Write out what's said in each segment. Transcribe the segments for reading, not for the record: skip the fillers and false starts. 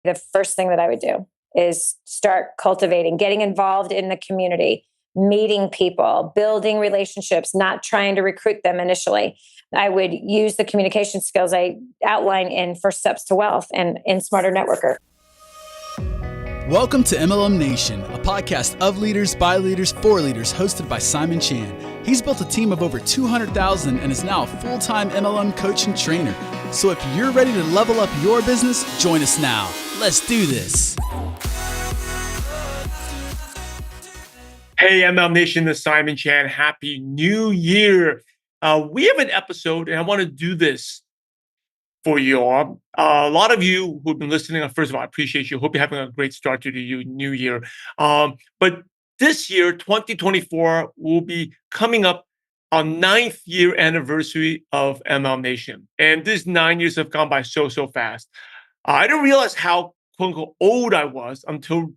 the first thing that I would do is start cultivating, getting involved in the community, meeting people, building relationships, not trying to recruit them initially. I would use the communication skills I outline in First Steps to Wealth and in Smarter Networker. Welcome to MLM Nation, a podcast of leaders, by leaders, for leaders, hosted by Simon Chan. He's built a team of over 200,000 and is now a full-time MLM coach and trainer. So if you're ready to level up your business, join us now. Let's do this. Hey, MLM Nation, this is Simon Chan. Happy New Year. We have an episode, and I want to do this for you all. A lot of you who've been listening, first of all, I appreciate you. Hope you're having a great start to the new year. But this year, 2024, will be coming up on 9th year anniversary of MLM Nation. And these 9 years have gone by so fast. I didn't realize how, quote unquote, old I was until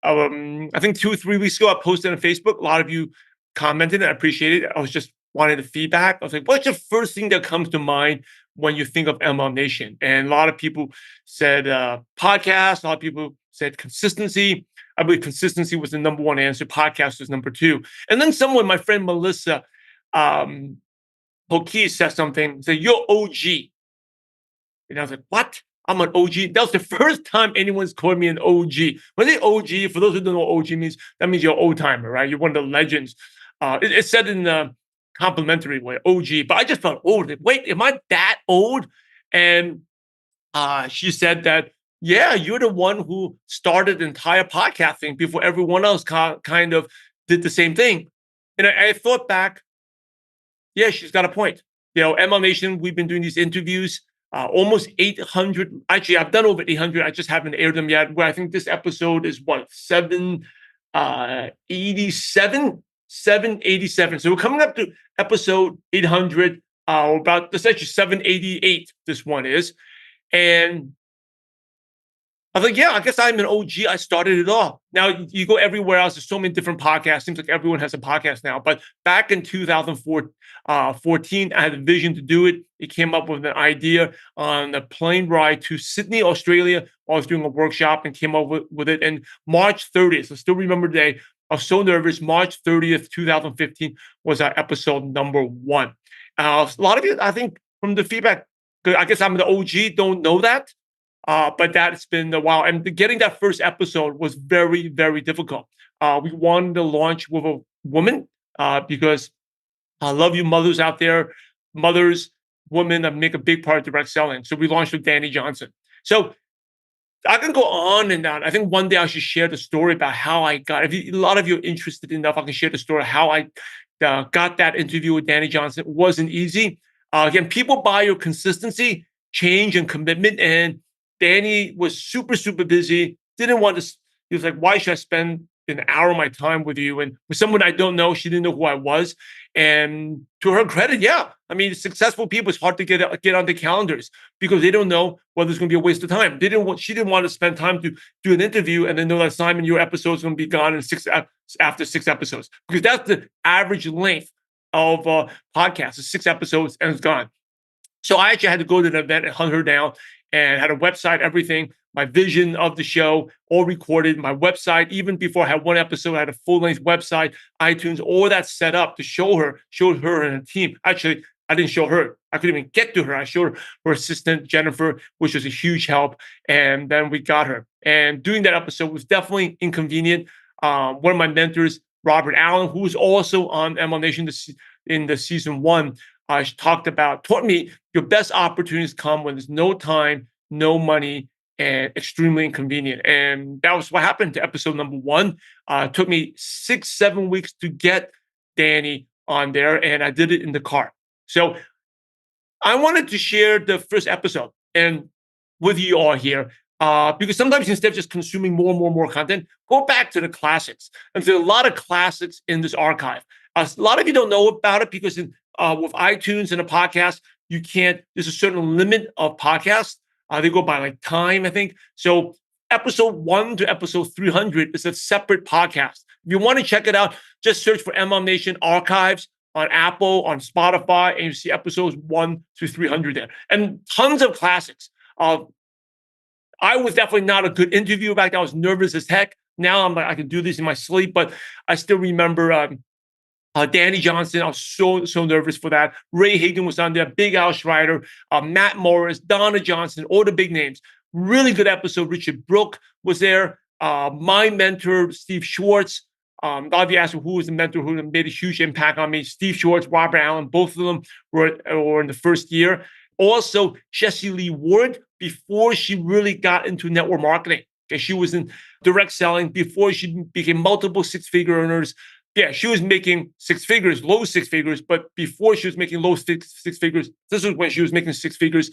I think 2 or 3 weeks ago, I posted on Facebook. A lot of you commented, and I appreciate it. I was just wanting the feedback. I was like, what's the first thing that comes to mind when you think of MLM Nation? And a lot of people said podcast. A lot of people said consistency. I believe consistency was the number one answer. Podcast was number two. And then someone, my friend Melissa Hoki, said something, said, you're OG. And I was like, what? I'm an OG. That was the first time anyone's called me an OG. When they say OG, for those who don't know what OG means, that means you're an old timer, right? You're one of the legends. It's said in the complimentary way, OG. But I just felt old. Wait, am I that old? And she said that, yeah, you're the one who started the entire podcasting before everyone else kind of did the same thing. And I thought back, yeah, she's got a point. You know, MLM Nation, we've been doing these interviews, almost 800. Actually, I've done over 800. I just haven't aired them yet. Where I think this episode is what, 787? 787. So we're coming up to episode 800. That's actually 788. This one is. And I was like, yeah, I guess I'm an OG. I started it all. Now you go everywhere else. There's so many different podcasts. Seems like everyone has a podcast now. But back in 2014, I had a vision to do it. It came up with an idea on a plane ride to Sydney, Australia. I was doing a workshop and came up with it. And March 30th, I still remember the day. I was so nervous. March 30th, 2015 was our episode number 1. A lot of you, I think, from the feedback, I guess I'm the OG, don't know that. But that's been a while. And getting that first episode was very, very difficult. We wanted to launch with a woman because I love you mothers out there. Mothers, women that make a big part of direct selling. So we launched with Dani Johnson. So I can go on and on. I think one day I should share the story about how I got, a lot of you are interested enough, I can share the story how I got that interview with Dani Johnson. It wasn't easy. Again, people buy your consistency, change, and commitment. And Dani was super busy, didn't want to, he was like, why should I spend an hour of my time with you? And with someone I don't know, she didn't know who I was. And to her credit, yeah. I mean, successful people, it's hard to get on the calendars because they don't know whether it's going to be a waste of time. She didn't want to spend time to do an interview and then know that, Simon, your episode's going to be gone in after 6 episodes, because that's the average length of podcasts, is 6 episodes and it's gone. So I actually had to go to the event and hunt her down, and had a website, everything, my vision of the show, all recorded, my website. Even before I had one episode, I had a full-length website, iTunes, all that set up to show her and her team. Actually, I didn't show her. I couldn't even get to her. I showed her assistant, Jennifer, which was a huge help. And then we got her. And doing that episode was definitely inconvenient. One of my mentors, Robert Allen, who was also on MLM Nation in the season 1, taught me your best opportunities come when there's no time, no money, and extremely inconvenient. And that was what happened to episode number 1. It took me 6-7 weeks to get Dani on there, and I did it in the car. So I wanted to share the first episode and with you all here, because sometimes instead of just consuming more content, go back to the classics. And there's a lot of classics in this archive. A lot of you don't know about it because with iTunes and a podcast, there's a certain limit of podcasts. They go by like time, I think. So episode 1 to episode 300 is a separate podcast. If you want to check it out, just search for MLM Nation Archives on Apple, on Spotify, and you see episodes 1 to 300 there. And tons of classics. I was definitely not a good interviewer back then. I was nervous as heck. Now I'm like, I can do this in my sleep, but I still remember Dani Johnson. I was so nervous for that. Ray Hagan was on there. Big Al Schreider, Matt Morris, Dani Johnson, all the big names. Really good episode. Richard Brooke was there. My mentor, Steve Schwartz. A lot of you asked who was the mentor who made a huge impact on me. Steve Schwartz, Robert Allen, both of them were in the first year. Also, Jessie Lee Ward, before she really got into network marketing. Okay, she was in direct selling before she became multiple six-figure earners. Yeah, she was making six figures, low six figures, but before she was making low six figures, this was when she was making six figures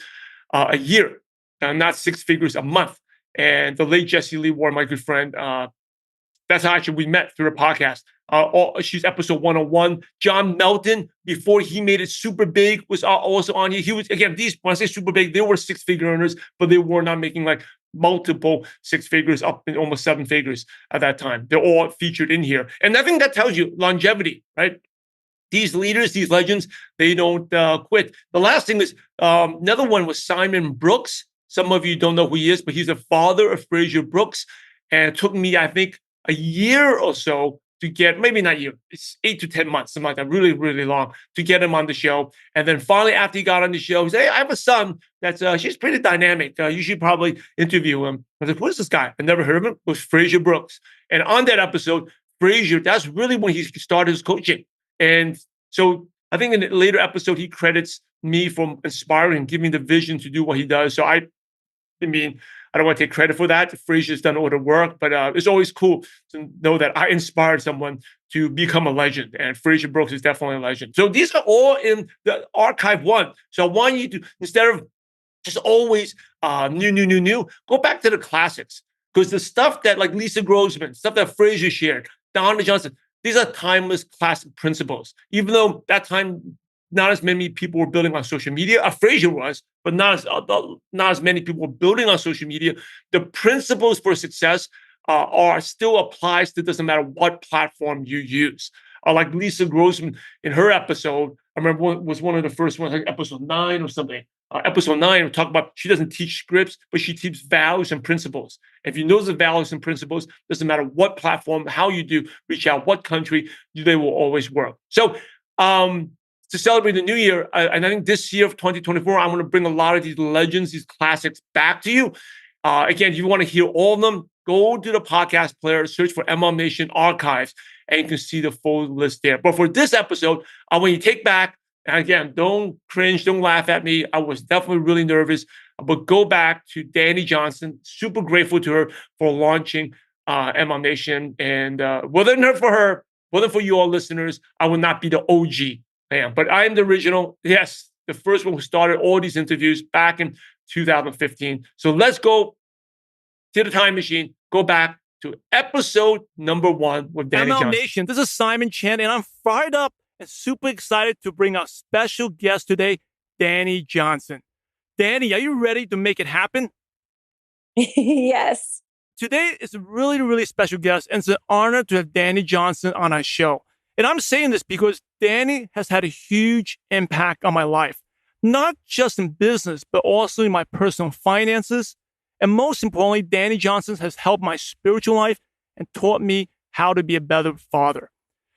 a year, not six figures a month. And the late Jessie Lee Ward, my good friend, that's how actually we met through a podcast. She's episode 101. John Melton, before he made it super big, was also on here. He was, again, these, when I say super big, they were six-figure earners, but they were not making like multiple six figures, up in almost seven figures at that time. They're all featured in here. And I think that tells you longevity, right? These leaders, these legends, they don't quit. The last thing is, another one was Simon Brooks. Some of you don't know who he is, but he's the father of Fraser Brooks. And it took me, I think, a year or so to get, maybe not a year, it's 8 to 10 months, something like that, really, really long, to get him on the show. And then finally, after he got on the show, he said, hey, I have a son that's, she's pretty dynamic. You should probably interview him. I was like, who's this guy? I never heard of him. It was Fraser Brooks. And on that episode, Fraser, that's really when he started his coaching. And so I think in the later episode, he credits me for inspiring and giving the vision to do what he does. So I mean, I don't want to take credit for that. Fraser's done all the work, but it's always cool to know that I inspired someone to become a legend. And Fraser Brooks is definitely a legend. So these are all in the archive one. So I want you to, instead of just always new, go back to the classics. Because the stuff that like Lisa Grossman, stuff that Fraser shared, Dani Johnson, these are timeless classic principles. Even though that time, not as many people were building on social media. Fraser was, but not as many people were building on social media. The principles for success are still applies to, doesn't matter what platform you use. Like Lisa Grossman in her episode, I remember was one of the first ones, like episode 9 or something. Episode 9, we talk about she doesn't teach scripts, but she teaches values and principles. If you know the values and principles, doesn't matter what platform, how you do, reach out, what country, they will always work. So, to celebrate the new year, and I think this year of 2024, I'm going to bring a lot of these legends, these classics back to you. Again, if you want to hear all of them, go to the podcast player, search for MLM Nation Archives, and you can see the full list there. But for this episode, I want you to take back, and again, don't cringe, don't laugh at me. I was definitely really nervous, but go back to Dani Johnson. Super grateful to her for launching MLM Nation. And wasn't it for her, wasn't for you all listeners, I would not be the OG. But I am the original. Yes, the first one who started all these interviews back in 2015. So let's go to the time machine, go back to episode number 1 with Dani Johnson. MLM Nation, this is Simon Chan, and I'm fired up and super excited to bring our special guest today, Dani Johnson. Dani, are you ready to make it happen? Yes. Today is a really, really special guest, and it's an honor to have Dani Johnson on our show. And I'm saying this because Dani has had a huge impact on my life, not just in business, but also in my personal finances. And most importantly, Dani Johnson has helped my spiritual life and taught me how to be a better father.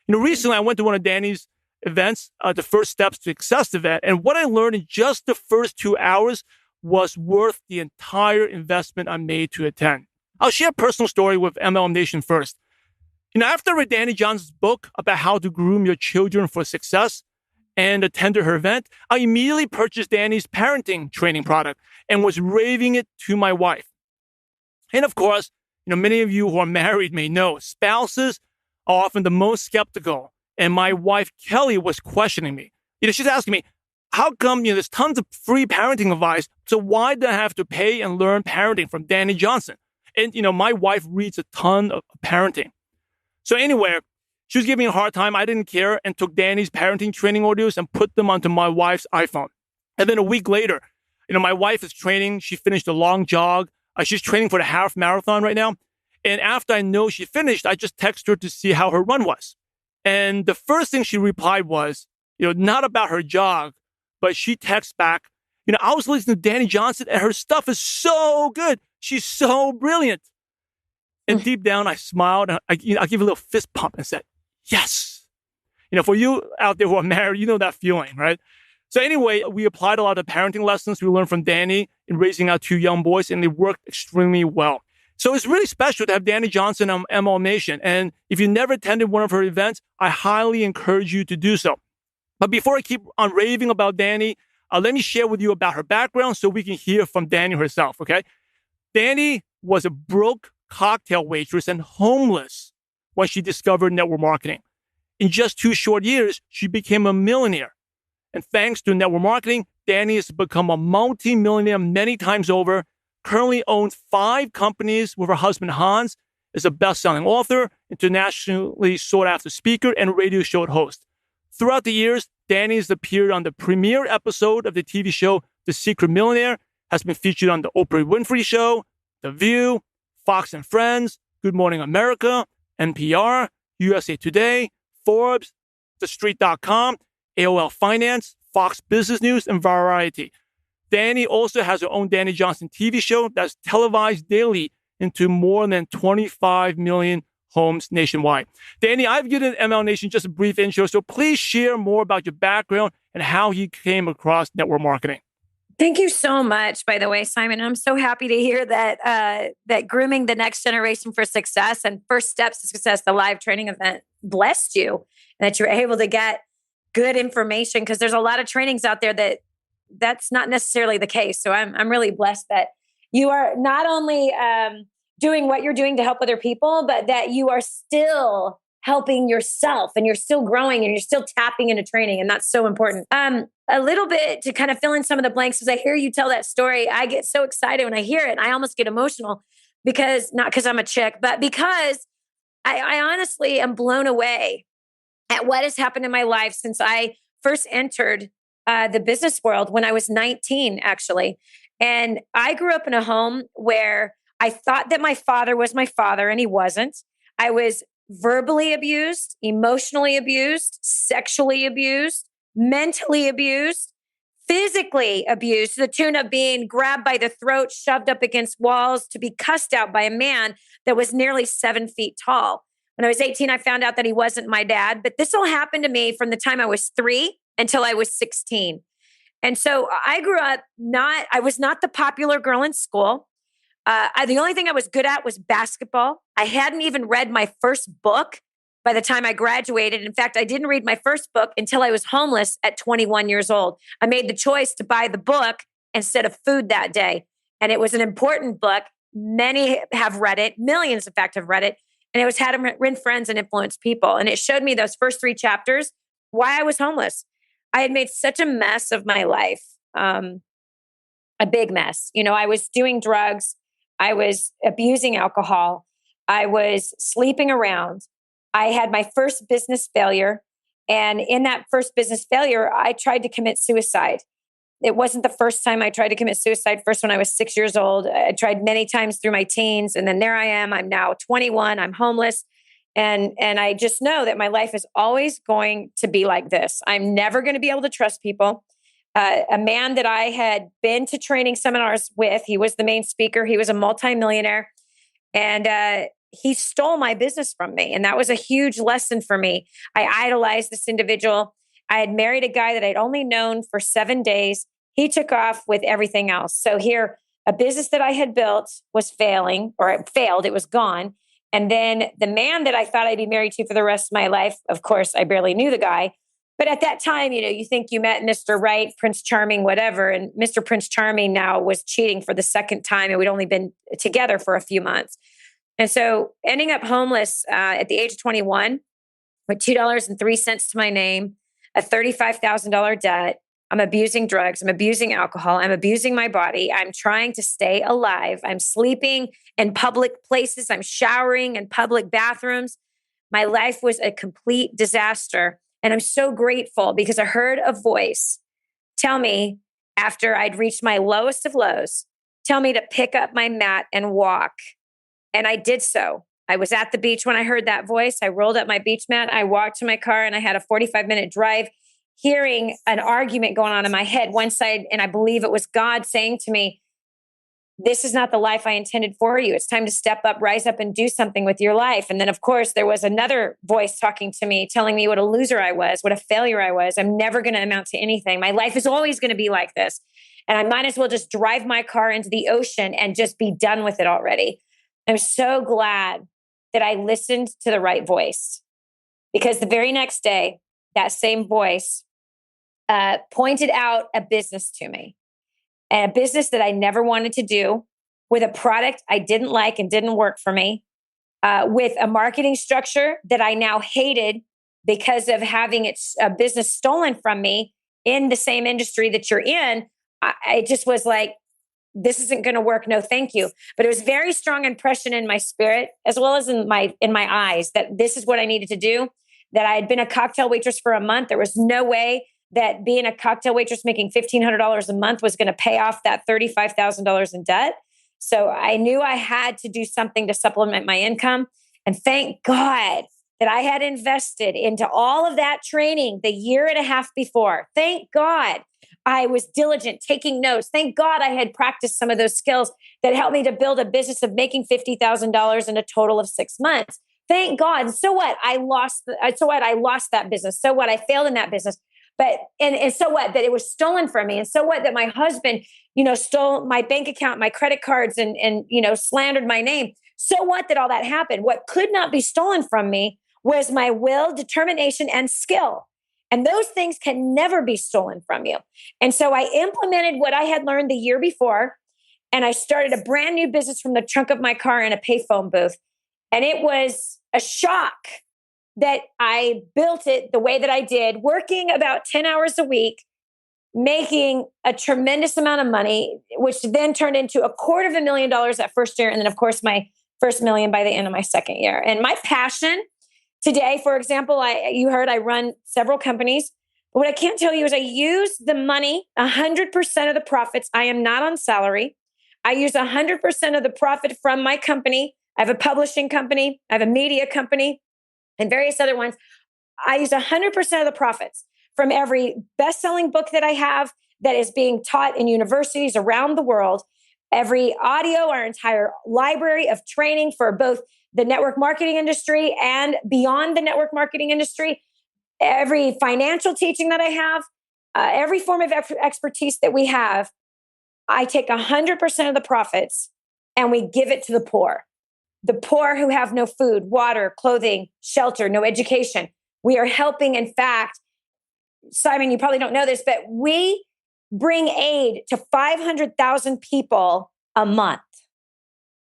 You know, recently I went to one of Dani's events, the First Steps to Success event. And what I learned in just the first 2 hours was worth the entire investment I made to attend. I'll share a personal story with MLM Nation first. You know, after I read Dani Johnson's book about how to groom your children for success and attended her event, I immediately purchased Dani's parenting training product and was raving it to my wife. And of course, you know, many of you who are married may know spouses are often the most skeptical. And my wife, Kelly, was questioning me. You know, she's asking me, how come, you know, there's tons of free parenting advice, so why do I have to pay and learn parenting from Dani Johnson? And, you know, my wife reads a ton of parenting. So anyway, she was giving me a hard time. I didn't care and took Dani's parenting training audios and put them onto my wife's iPhone. And then a week later, you know, my wife is training. She finished a long jog. She's training for the half marathon right now. And after I know she finished, I just text her to see how her run was. And the first thing she replied was, you know, not about her jog, but she texts back, you know, I was listening to Dani Johnson and her stuff is so good. She's so brilliant. And deep down, I smiled. And I give a little fist pump and said, yes. For you out there who are married, you know that feeling, right? So anyway, we applied a lot of parenting lessons we learned from Dani in raising our 2 young boys, and they worked extremely well. So it's really special to have Dani Johnson on MLM Nation. And if you never attended one of her events, I highly encourage you to do so. But before I keep on raving about Dani, let me share with you about her background so we can hear from Dani herself, okay? Dani was a broke cocktail waitress and homeless when she discovered network marketing. In just 2 short years, she became a millionaire. And thanks to network marketing, Dani has become a multi-millionaire many times over, currently owns 5 companies with her husband Hans, is a best-selling author, internationally sought-after speaker, and radio show host. Throughout the years, Dani has appeared on the premiere episode of the TV show The Secret Millionaire, has been featured on the Oprah Winfrey Show, The View, Fox and Friends, Good Morning America, NPR, USA Today, Forbes, TheStreet.com, AOL Finance, Fox Business News, and Variety. Dani also has her own Dani Johnson TV show that's televised daily into more than 25 million homes nationwide. Dani, I've given ML Nation just a brief intro, so please share more about your background and how you came across network marketing. Thank you so much, by the way, Simon. I'm so happy to hear that that grooming the next generation for success and First Steps to Success, the live training event, blessed you, and that you're able to get good information, because there's a lot of trainings out there that's not necessarily the case. So I'm really blessed that you are not only doing what you're doing to help other people, but that you are still helping yourself and you're still growing and you're still tapping into training. And that's so important. A little bit to kind of fill in some of the blanks, as I hear you tell that story, I get so excited when I hear it. And I almost get emotional because, not because I'm a chick, but because I honestly am blown away at what has happened in my life since I first entered the business world when I was 19, actually. And I grew up in a home where I thought that my father was my father, and he wasn't. I was verbally abused, emotionally abused, sexually abused, mentally abused, physically abused, to the tune of being grabbed by the throat, shoved up against walls, to be cussed out by a man that was nearly 7 feet tall. When I was 18, I found out that he wasn't my dad. But this all happened to me from the time I was 3 until I was 16. And so I grew up I was not the popular girl in school. The only thing I was good at was basketball. I hadn't even read my first book by the time I graduated. In fact, I didn't read my first book until I was homeless at 21 years old. I made the choice to buy the book instead of food that day. And it was an important book. Many have read it. Millions, in fact, have read it. And it was How to Win Friends and Influence People. And it showed me those first 3 chapters, why I was homeless. I had made such a mess of my life, a big mess. I was doing drugs. I was abusing alcohol. I was sleeping around. I had my first business failure. And in that first business failure, I tried to commit suicide. It wasn't the first time I tried to commit suicide. First, when I was 6 years old, I tried many times through my teens. And then there I am. I'm now 21. I'm homeless. And I just know that my life is always going to be like this. I'm never going to be able to trust people. A man that I had been to training seminars with, he was the main speaker. He was a multi-millionaire. And he stole my business from me. And that was a huge lesson for me. I idolized this individual. I had married a guy that I'd only known for 7 days. He took off with everything else. So here, a business that I had built was failing, or it failed. It was gone. And then the man that I thought I'd be married to for the rest of my life, of course, I barely knew the guy. But at that time, you think you met Mr. Right, Prince Charming, whatever. And Mr. Prince Charming now was cheating for the second time. And we'd only been together for a few months. And so ending up homeless at the age of 21 with $2.03 to my name, a $35,000 debt. I'm abusing drugs. I'm abusing alcohol. I'm abusing my body. I'm trying to stay alive. I'm sleeping in public places. I'm showering in public bathrooms. My life was a complete disaster. And I'm so grateful because I heard a voice tell me, after I'd reached my lowest of lows, tell me to pick up my mat and walk. And I did so. I was at the beach when I heard that voice. I rolled up my beach mat. I walked to my car and I had a 45-minute drive, hearing an argument going on in my head, one side. And I believe it was God saying to me, this is not the life I intended for you. It's time to step up, rise up, and do something with your life. And then, of course, there was another voice talking to me, telling me what a loser I was, what a failure I was. I'm never going to amount to anything. My life is always going to be like this. And I might as well just drive my car into the ocean and just be done with it already. I'm so glad that I listened to the right voice, because the very next day, that same voice pointed out a business to me, and a business that I never wanted to do, with a product I didn't like and didn't work for me, with a marketing structure that I now hated because of having a business stolen from me in the same industry that you're in. I just was like, this isn't going to work. No, thank you. But it was very strong impression in my spirit, as well as in my eyes, that this is what I needed to do. That I had been a cocktail waitress for a month. There was no way that being a cocktail waitress making $1,500 a month was going to pay off that $35,000 in debt. So I knew I had to do something to supplement my income. And thank God that I had invested into all of that training the year and a half before. Thank God I was diligent, taking notes. Thank God I had practiced some of those skills that helped me to build a business of making $50,000 in a total of 6 months. Thank God. So what? I lost that business. So what? I failed in that business. But, and so what? That it was stolen from me. And so what? That my husband, stole my bank account, my credit cards, and slandered my name. So what that all that happened? What could not be stolen from me was my will, determination, and skill. And those things can never be stolen from you. And so I implemented what I had learned the year before, and I started a brand new business from the trunk of my car in a payphone booth. And it was a shock that I built it the way that I did, working about 10 hours a week, making a tremendous amount of money, which then turned into $250,000 that first year. And then, of course, my first million by the end of my second year. And my passion today, for example, you heard I run several companies. But what I can't tell you is I use the money, 100% of the profits. I am not on salary. I use 100% of the profit from my company. I have a publishing company. I have a media company and various other ones. I use 100% of the profits from every best-selling book that I have that is being taught in universities around the world, every audio, our entire library of training for both the network marketing industry and beyond the network marketing industry, every financial teaching that I have, every form of expertise that we have. I take 100% of the profits and we give it to the poor who have no food, water, clothing, shelter, no education. We are helping, in fact, Simon, you probably don't know this, but we bring aid to 500,000 people a month.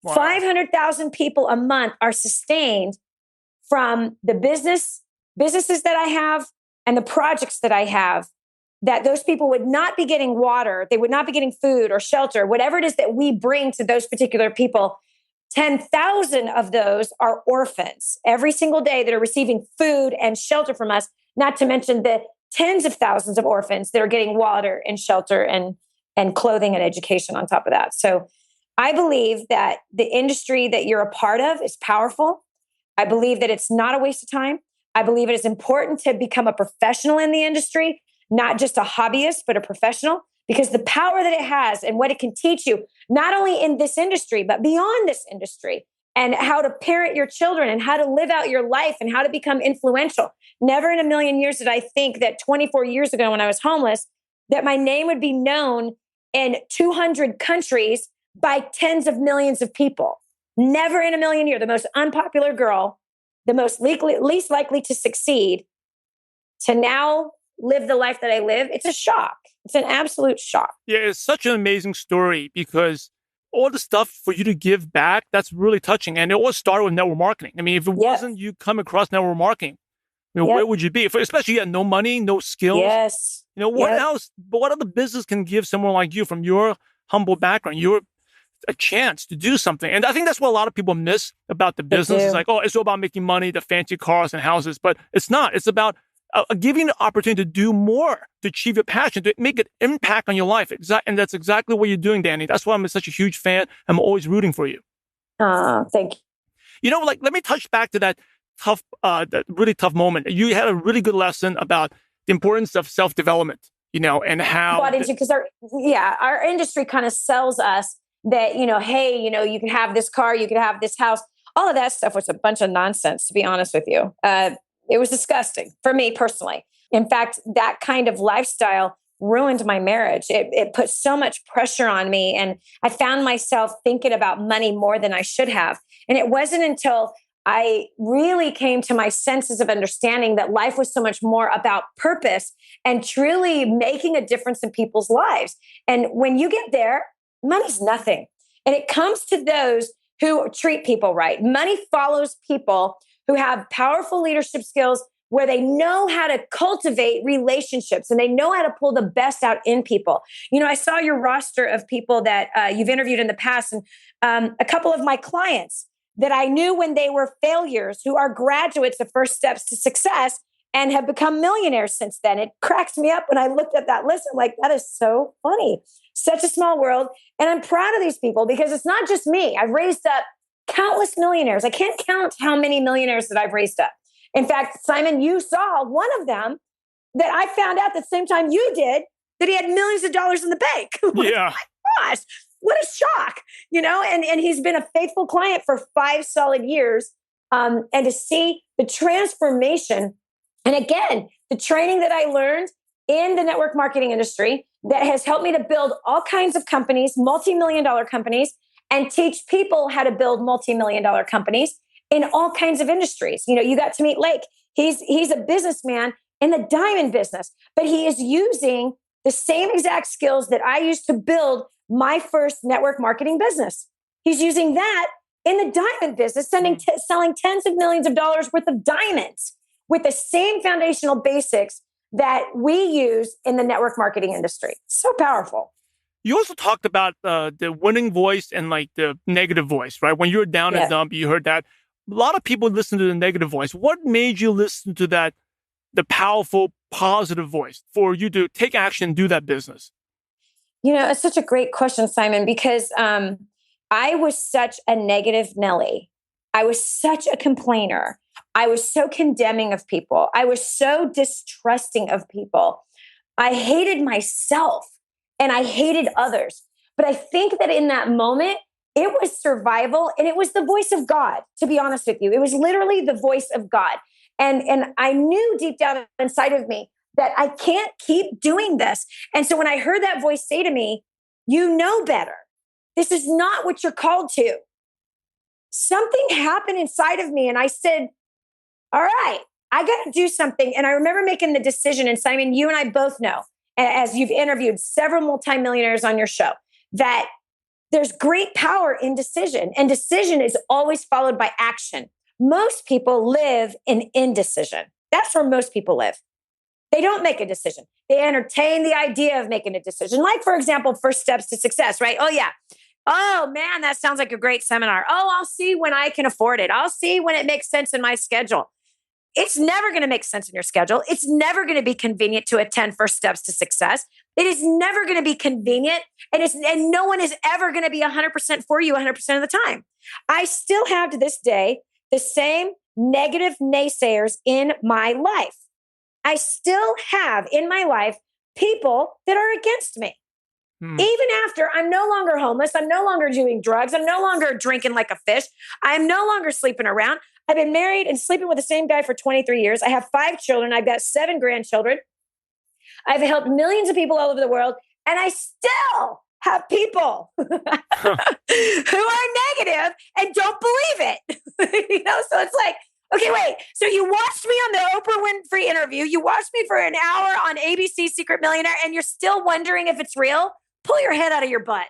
Wow. 500,000 people a month are sustained from the businesses that I have and the projects that I have, that those people would not be getting water. They would not be getting food or shelter, whatever it is that we bring to those particular people. 10,000 of those are orphans every single day that are receiving food and shelter from us, not to mention the tens of thousands of orphans that are getting water and shelter and clothing and education on top of that. So I believe that the industry that you're a part of is powerful. I believe that it's not a waste of time. I believe it is important to become a professional in the industry, not just a hobbyist, but a professional, because the power that it has and what it can teach you, not only in this industry, but beyond this industry, and how to parent your children and how to live out your life and how to become influential. Never in a million years did I think that 24 years ago when I was homeless, that my name would be known in 200 countries by tens of millions of people. Never in a million years. The most unpopular girl, the least likely to succeed, to now live the life that I live. It's a shock. It's an absolute shock. Yeah, it's such an amazing story because all the stuff for you to give back, that's really touching. And it all started with network marketing. I mean, if it wasn't you come across network marketing, where would you be? Especially you had no money, no skills. Yes. What else? But what other business can give someone like you from your humble background, a chance to do something? And I think that's what a lot of people miss about the business. It's like, it's all about making money, the fancy cars and houses. But it's not. It's about giving the opportunity to do more, to achieve your passion, to make an impact on your life. And that's exactly what you're doing, Dani. That's why I'm such a huge fan. I'm always rooting for you. Thank you. Let me touch back to that really tough moment. You had a really good lesson about the importance of self-development, and how... Because our industry kind of sells us that, hey, you can have this car, you can have this house. All of that stuff was a bunch of nonsense, to be honest with you. It was disgusting for me personally. In fact, that kind of lifestyle ruined my marriage. It put so much pressure on me. And I found myself thinking about money more than I should have. And it wasn't until I really came to my senses of understanding that life was so much more about purpose and truly making a difference in people's lives. And when you get there, money's nothing. And it comes to those who treat people right. Money follows people who have powerful leadership skills, where they know how to cultivate relationships and they know how to pull the best out in people. I saw your roster of people that you've interviewed in the past, and a couple of my clients that I knew when they were failures, who are graduates of First Steps to Success and have become millionaires since then. It cracks me up when I looked at that list. I'm like, that is so funny. Such a small world. And I'm proud of these people because it's not just me. I've raised up countless millionaires. I can't count how many millionaires that I've raised up. In fact, Simon, you saw one of them that I found out the same time you did that he had millions of dollars in the bank. Yeah. Oh my gosh, what a shock, and he's been a faithful client for 5 solid years. And to see the transformation, and again, the training that I learned in the network marketing industry that has helped me to build all kinds of companies, multi-million-dollar companies, and teach people how to build multi-million-dollar companies in all kinds of industries. You got to meet Lake. He's a businessman in the diamond business, but he is using the same exact skills that I used to build my first network marketing business. He's using that in the diamond business, selling tens of millions of dollars worth of diamonds with the same foundational basics that we use in the network marketing industry. So powerful. You also talked about the winning voice and like the negative voice, right? When you were down and dump, you heard that. A lot of people listen to the negative voice. What made you listen to that, the powerful, positive voice for you to take action and do that business? It's such a great question, Simon, because I was such a negative Nelly. I was such a complainer. I was so condemning of people. I was so distrusting of people. I hated myself and I hated others. But I think that in that moment, it was survival and it was the voice of God, to be honest with you. It was literally the voice of God. And I knew deep down inside of me that I can't keep doing this. And so when I heard that voice say to me, you know better. This is not what you're called to. Something happened inside of me and I said, all right, I got to do something. And I remember making the decision, and Simon, you and I both know, as you've interviewed several multimillionaires on your show, that there's great power in decision, and decision is always followed by action. Most people live in indecision. That's where most people live. They don't make a decision. They entertain the idea of making a decision. Like, for example, First Steps to Success, right? Oh, yeah. Oh, man, that sounds like a great seminar. Oh, I'll see when I can afford it. I'll see when it makes sense in my schedule. It's never going to make sense in your schedule. It's never going to be convenient to attend First Steps to Success. It is never going to be convenient. And no one is ever going to be 100% for you 100% of the time. I still have to this day the same negative naysayers in my life. I still have in my life people that are against me. Even after I'm no longer homeless, I'm no longer doing drugs, I'm no longer drinking like a fish, I'm no longer sleeping around. I've been married and sleeping with the same guy for 23 years. I have 5 children. I've got 7 grandchildren. I've helped millions of people all over the world. And I still have people who are negative and don't believe it. So it's like, okay, wait. So you watched me on the Oprah Winfrey interview. You watched me for an hour on ABC Secret Millionaire, and you're still wondering if it's real? Pull your head out of your butt.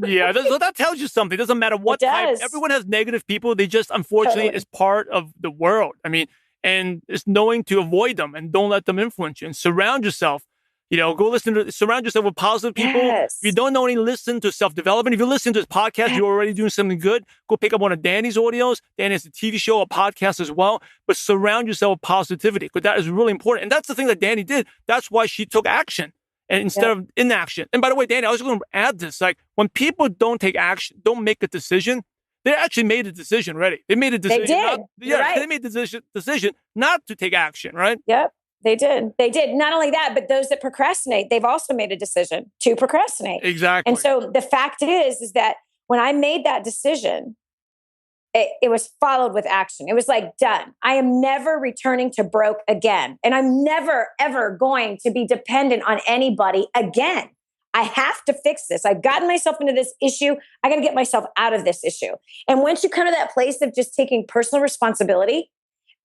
Yeah, that tells you something. It doesn't matter what type. Everyone has negative people. They just, unfortunately, is part of the world. I mean, and it's knowing to avoid them and don't let them influence you and surround yourself. Surround yourself with positive people. Yes. If you don't know any, listen to self-development. If you listen to this podcast, you're already doing something good. Go pick up one of Dani's audios. Danny has a TV show, a podcast as well. But surround yourself with positivity, because that is really important. And that's the thing that Dani did. That's why she took action and instead of inaction. And by the way, Dani, I was going to add this. Like, when people don't take action, don't make a decision, they actually made a decision already. They made a decision. They did. They made a decision not to take action, right? Yep. They did. They did. Not only that, but those that procrastinate, they've also made a decision to procrastinate. Exactly. And so the fact is that when I made that decision, it was followed with action. It was like, done. I am never returning to broke again. And I'm never, ever going to be dependent on anybody again. I have to fix this. I've gotten myself into this issue. I got to get myself out of this issue. And once you come to that place of just taking personal responsibility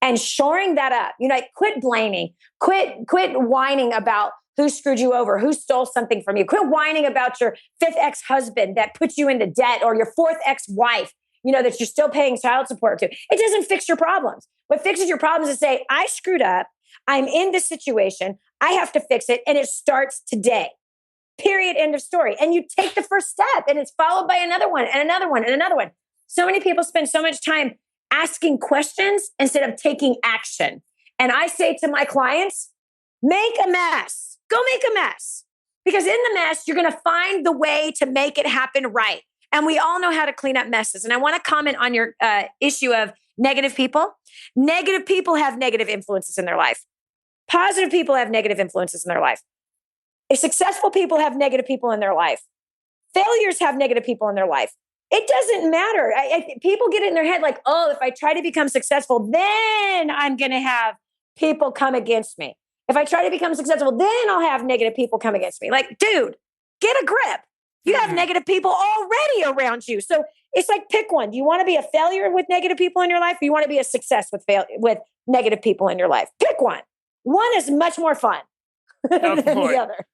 and shoring that up, like quit blaming, quit whining about who screwed you over, who stole something from you. Quit whining about your fifth ex-husband that put you into debt or your fourth ex-wife, that you're still paying child support to. It doesn't fix your problems. What fixes your problems is say, I screwed up. I'm in this situation. I have to fix it. And it starts today. Period. End of story. And you take the first step and it's followed by another one and another one and another one. So many people spend so much time asking questions instead of taking action. And I say to my clients, make a mess. Go make a mess. Because in the mess, you're going to find the way to make it happen right. And we all know how to clean up messes. And I want to comment on your issue of negative people. Negative people have negative influences in their life. Positive people have negative influences in their life. Successful people have negative people in their life. Failures have negative people in their life. It doesn't matter. People get it in their head like, oh, if I try to become successful, then I'm going to have people come against me. If I try to become successful, then I'll have negative people come against me. Like, dude, get a grip. You have negative people already around you. So it's like, pick one. Do you want to be a failure with negative people in your life? Or you want to be a success with negative people in your life? Pick one. One is much more fun than the other.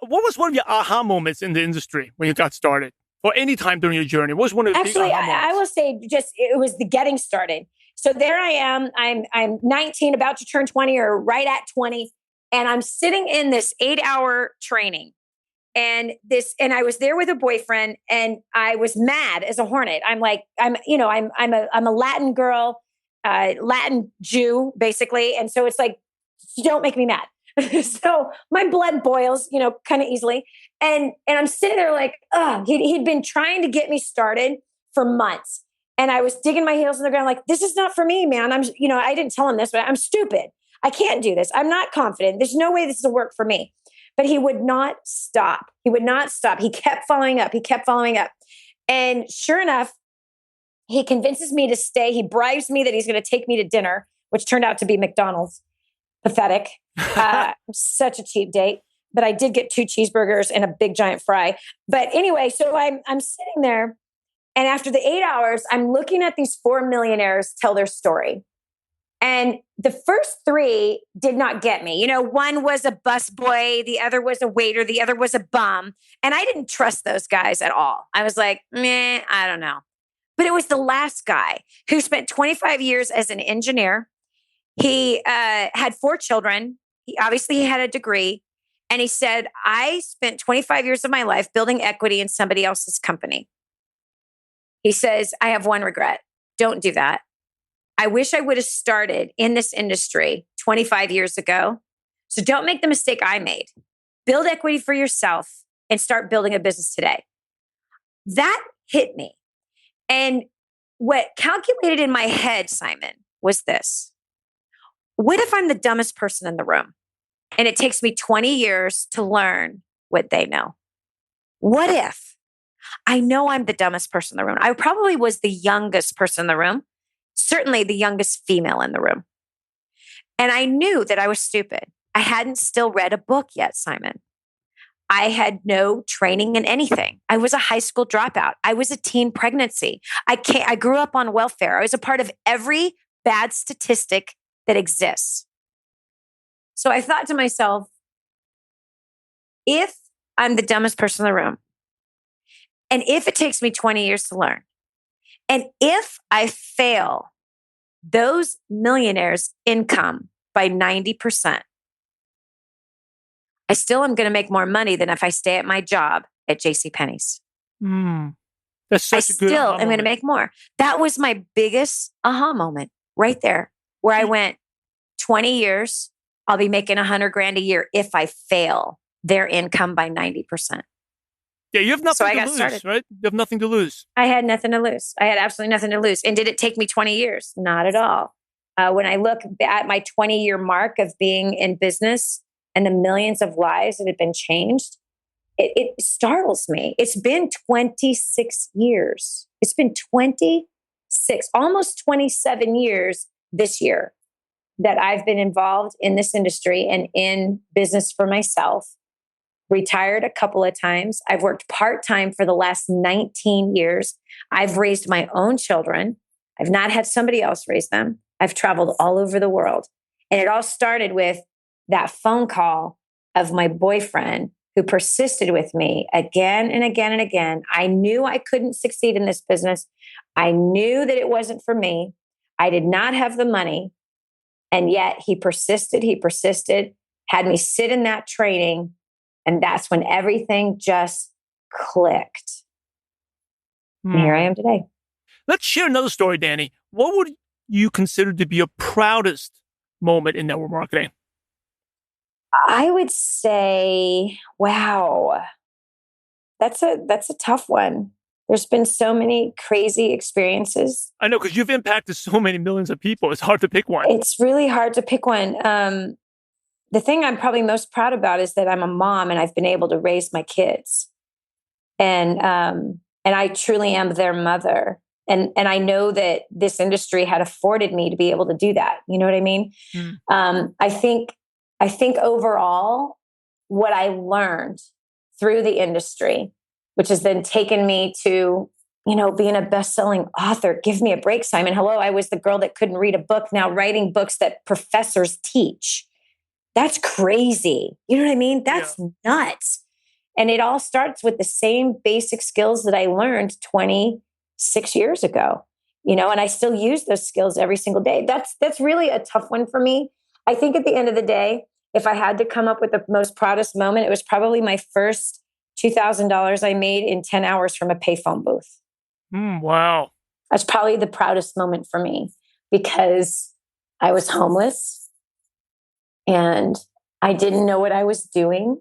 What was one of your aha moments in the industry when you got started? Or any time during your journey? What was one of the big aha moments? I will say it was the getting started. So there I am. I'm 19, about to turn 20 or right at 20. And I'm sitting in this 8-hour training. And I was there with a boyfriend and I was mad as a hornet. I'm a Latin girl, Latin Jew, basically. And so it's like, don't make me mad. So my blood boils, kind of easily. And I'm sitting there like, he'd been trying to get me started for months. And I was digging my heels in the ground like, this is not for me, man. I didn't tell him this, but I'm stupid. I can't do this. I'm not confident. There's no way this will work for me. But he would not stop. He would not stop. He kept following up. And sure enough, he convinces me to stay. He bribes me that he's going to take me to dinner, which turned out to be McDonald's. Pathetic. Such a cheap date. But I did get 2 cheeseburgers and a big giant fry. But anyway, so I'm sitting there. And after the 8 hours, I'm looking at these 4 millionaires tell their story. And the first 3 did not get me. One was a busboy, the other was a waiter, the other was a bum. And I didn't trust those guys at all. I was like, meh, I don't know. But it was the last guy who spent 25 years as an engineer. He had 4 children. He obviously had a degree. And he said, I spent 25 years of my life building equity in somebody else's company. He says, I have one regret. Don't do that. I wish I would have started in this industry 25 years ago. So don't make the mistake I made. Build equity for yourself and start building a business today. That hit me. And what calculated in my head, Simon, was this. What if I'm the dumbest person in the room and it takes me 20 years to learn what they know? What if I know I'm the dumbest person in the room? I probably was the youngest person in the room. Certainly the youngest female in the room. And I knew that I was stupid. I hadn't still read a book yet, Simon. I had no training in anything. I was a high school dropout. I was a teen pregnancy. I grew up on welfare. I was a part of every bad statistic that exists. So I thought to myself, if I'm the dumbest person in the room, and if it takes me 20 years to learn, and if I fail those millionaires' income by 90%, I still am going to make more money than if I stay at my job at JCPenney's. That's such a good aha moment. I'm going to make more. That was my biggest aha moment right there, where I went 20 years, I'll be making $100,000 a year if I fail their income by 90%. Yeah, you have nothing to lose, right? You have nothing to lose. I had nothing to lose. I had absolutely nothing to lose. And did it take me 20 years? Not at all. When I look at my 20-year mark of being in business and the millions of lives that have been changed, it startles me. It's been 26 years. It's been 26, almost 27 years this year that I've been involved in this industry and in business for myself. Retired a couple of times. I've worked part-time for the last 19 years. I've raised my own children. I've not had somebody else raise them. I've traveled all over the world. And it all started with that phone call of my boyfriend who persisted with me again and again and again. I knew I couldn't succeed in this business. I knew that it wasn't for me. I did not have the money. And yet he persisted, had me sit in that training. And that's when everything just clicked. And here I am today. Let's share another story, Dani. What would you consider to be your proudest moment in network marketing? I would say, wow, that's a tough one. There's been so many crazy experiences. I know, because you've impacted so many millions of people. It's hard to pick one. It's really hard to pick one. The thing I'm probably most proud about is that I'm a mom and I've been able to raise my kids. And I truly am their mother. And I know that this industry had afforded me to be able to do that. You know what I mean? I think overall, what I learned through the industry, which has then taken me to, being a best-selling author. Give me a break, Simon. Hello, I was the girl that couldn't read a book, now writing books that professors teach. That's crazy. You know what I mean? That's nuts. And it all starts with the same basic skills that I learned 26 years ago, and I still use those skills every single day. That's really a tough one for me. I think at the end of the day, if I had to come up with the most proudest moment, it was probably my first $2,000 I made in 10 hours from a payphone booth. Wow. That's probably the proudest moment for me because I was homeless and I didn't know what I was doing.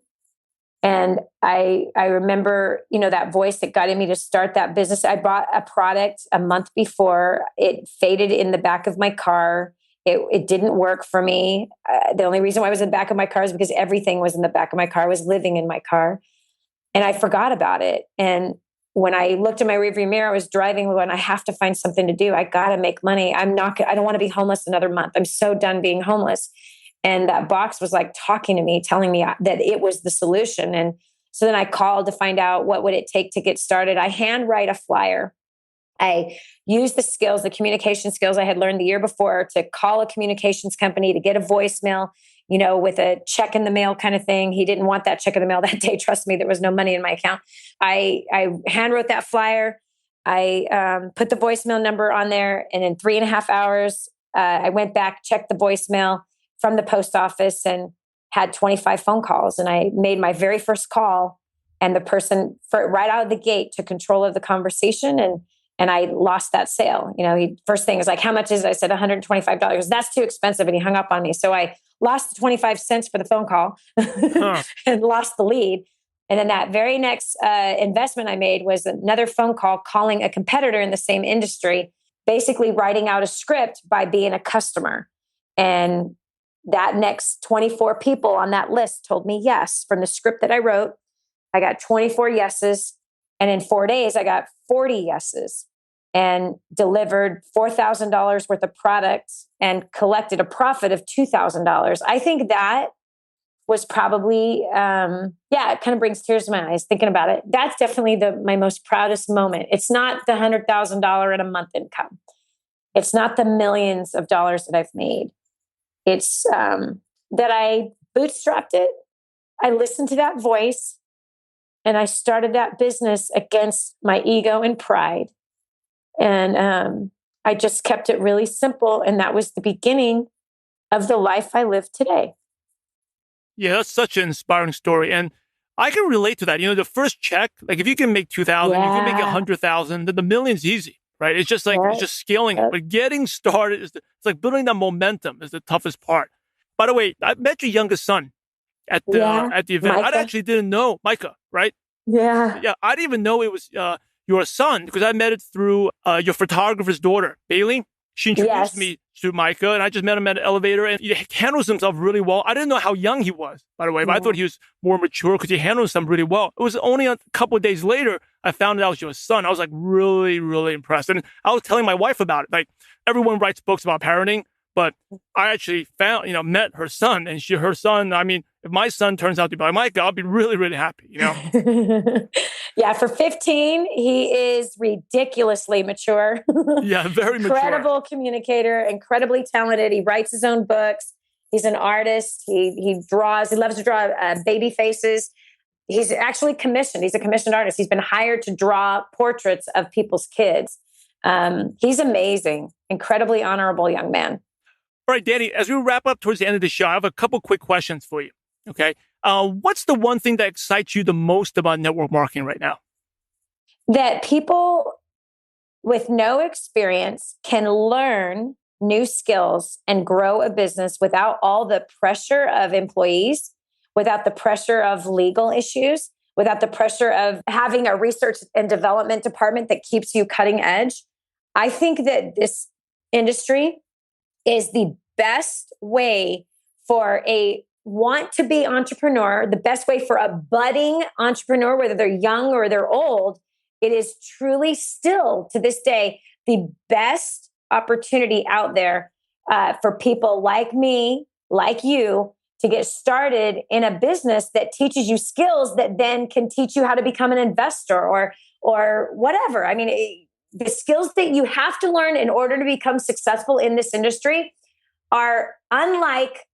And I remember, that voice that got in me to start that business. I bought a product a month before. It faded in the back of my car. It didn't work for me. The only reason why it was in the back of my car is because everything was in the back of my car. I was living in my car. And I forgot about it. And when I looked in my rearview mirror, I was driving when I have to find something to do. I got to make money. I don't want to be homeless another month. I'm so done being homeless. And that box was like talking to me, telling me that it was the solution. And so then I called to find out what would it take to get started. I handwrite a flyer. I used the communication skills I had learned the year before to call a communications company to get a voicemail, with a check in the mail kind of thing. He didn't want that check in the mail that day. Trust me, there was no money in my account. I handwrote that flyer. I put the voicemail number on there. And in 3.5 hours, I went back, checked the voicemail from the post office and had 25 phone calls. And I made my very first call. And the person right out of the gate took control of the conversation. And I lost that sale. First thing is like, how much is it? I said $125. That's too expensive. And he hung up on me. So I lost the 25 cents for the phone call and lost the lead. And then that very next investment I made was another phone call calling a competitor in the same industry, basically writing out a script by being a customer. And that next 24 people on that list told me yes. From the script that I wrote, I got 24 yeses. And in 4 days, I got 40 yeses and delivered $4,000 worth of products and collected a profit of $2,000. I think that was probably, it kind of brings tears to my eyes thinking about it. That's definitely my most proudest moment. It's not the $100,000 in a month income. It's not the millions of dollars that I've made. It's that I bootstrapped it. I listened to that voice. And I started that business against my ego and pride. And I just kept it really simple. And that was the beginning of the life I live today. Yeah, that's such an inspiring story. And I can relate to that. The first check, like if you can make 2,000, if you make 100,000, then the million's easy, right? It's just like, it's just scaling it. But getting started, it's like building that momentum is the toughest part. By the way, I met your youngest son at the event. Micah. I actually didn't know Micah, right? Yeah. Yeah. I didn't even know it was your son because I met it through your photographer's daughter, Bailey. She introduced me to Micah, and I just met him at an elevator, and he handles himself really well. I didn't know how young he was, by the way, but I thought he was more mature because he handles himself really well. It was only a couple of days later I found out that was your son. I was like really, really impressed. And I was telling my wife about it. Like, everyone writes books about parenting, but I actually met her son, and her son, I mean, if my son turns out to be like Micah, I'll be really, really happy, Yeah, for 15, he is ridiculously mature. Yeah, very mature. Incredible communicator, incredibly talented. He writes his own books. He's an artist. He draws. He loves to draw baby faces. He's actually commissioned. He's a commissioned artist. He's been hired to draw portraits of people's kids. He's amazing. Incredibly honorable young man. All right, Dani, as we wrap up towards the end of the show, I have a couple quick questions for you. Okay. What's the one thing that excites you the most about network marketing right now? That people with no experience can learn new skills and grow a business without all the pressure of employees, without the pressure of legal issues, without the pressure of having a research and development department that keeps you cutting edge. I think that this industry is the best way for a want-to-be entrepreneur, the best way for a budding entrepreneur, whether they're young or they're old. It is truly still, to this day, the best opportunity out there for people like me, like you, to get started in a business that teaches you skills that then can teach you how to become an investor or whatever. I mean, the skills that you have to learn in order to become successful in this industry are unlike